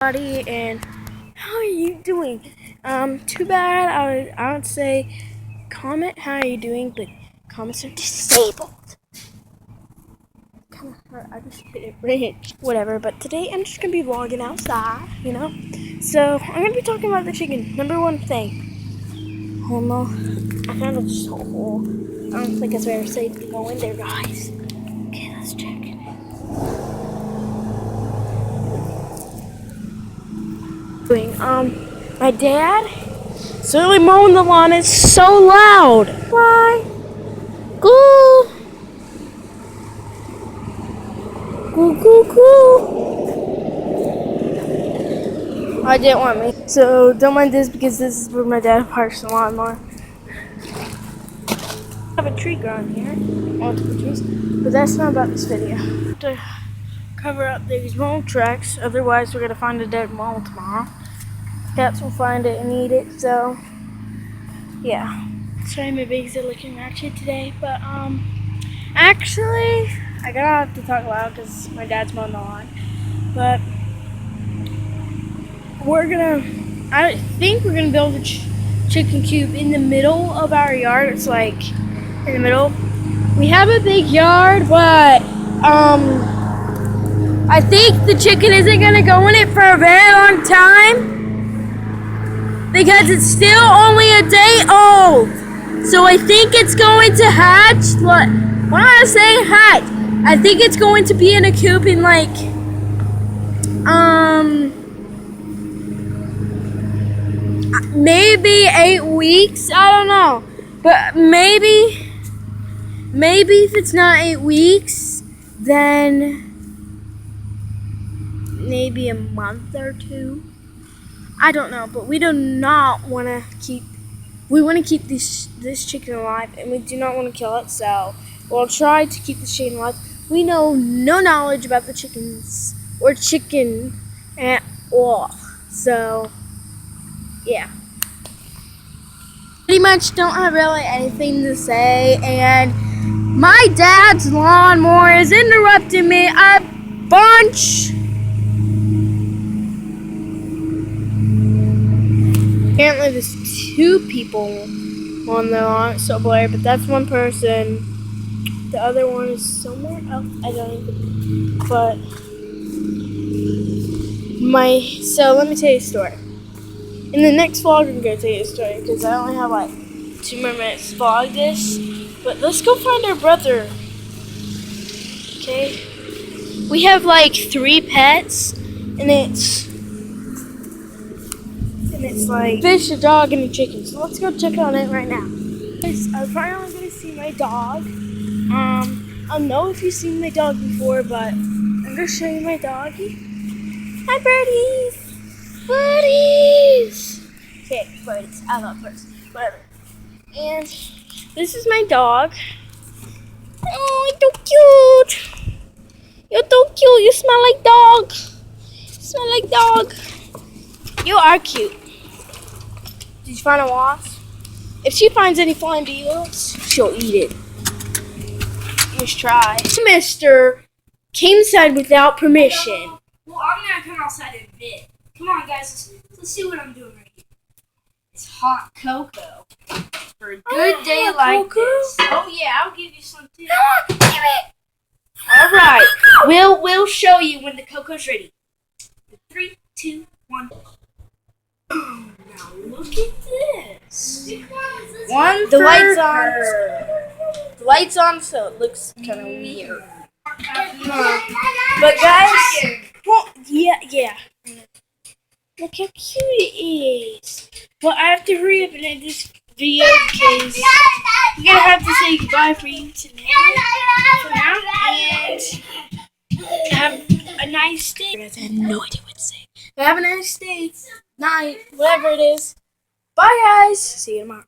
Everybody, and how are you doing? Too bad. I would say comment how are you doing, but comments are disabled. Come on, I just hit it right. Whatever. But today I'm just gonna be vlogging outside, So I'm gonna be talking about the chicken. Number one thing. Oh no, I found a so hole. I don't think it's very safe to go in there, guys. Okay, let's check it. My dad certainly mowing the lawn is so loud. Why? Goo! Goo, goo, goo. I didn't want me. So don't mind this because this is where my dad parks the lawnmower. I have a tree growing here. Multiple trees. But that's not about this video. To cover up these mole tracks, otherwise we're gonna find a dead mole tomorrow. Cats will find it and eat it, so yeah. Sorry my babies are looking ratchet today, but actually I gotta have to talk loud because my dad's mowing the lawn. But I think we're gonna build a chicken coop in the middle of our yard. It's like in the middle. We have a big yard, but I think the chicken isn't gonna go in it for a very long time because it's still only a day old. So I think it's going to hatch. Why am I saying hatch? I think it's going to be in a coop in like maybe 8 weeks. I don't know, but maybe if it's not 8 weeks, then maybe a month or two. I don't know, but we do not want to keep. We want to keep this chicken alive, and we do not want to kill it. So we'll try to keep the chicken alive. We know no knowledge about the chickens or chicken at all. So yeah, pretty much don't have really anything to say. And my dad's lawnmower is interrupting me a bunch. Apparently there's 2 people on the lawn, so blurry, but that's one person. The other one is somewhere else. I don't even. But so let me tell you a story. In the next vlog, I'm gonna tell you a story because I only have like 2 more minutes to vlog this. But let's go find our brother. Okay. We have like 3 pets, and it's like fish, a dog, and a chicken. So let's go check on it right now. Guys, I'm finally gonna see my dog. I don't know if you've seen my dog before, but I'm gonna show you my doggy. Hi, birdies! Birdies! Okay, birdies. I love birds. Whatever. And this is my dog. Oh, you're so cute! You're so cute. You smell like dog. You smell like dog. You are cute. Did you find a wasp? If she finds any flying beetles, she'll eat it. Just try. Mr. came inside without permission. Well, I'm gonna come outside in a bit. Come on, guys. Let's see what I'm doing right here. It's hot cocoa for a good day like this. Oh yeah, I'll give you some too. Come on, give it. All right, we'll show you when the cocoa's ready. 3, 2, 1. Now look at this. The light's on. The light's on, so it looks kind of weird. But guys, well, yeah. Look how cute it is. Well, I have to hurry up and end this video because we're gonna have to say goodbye for you today. For now, and have a nice day. I have no idea what to say. But have a nice day, night, whatever it is. Bye, guys. See you tomorrow.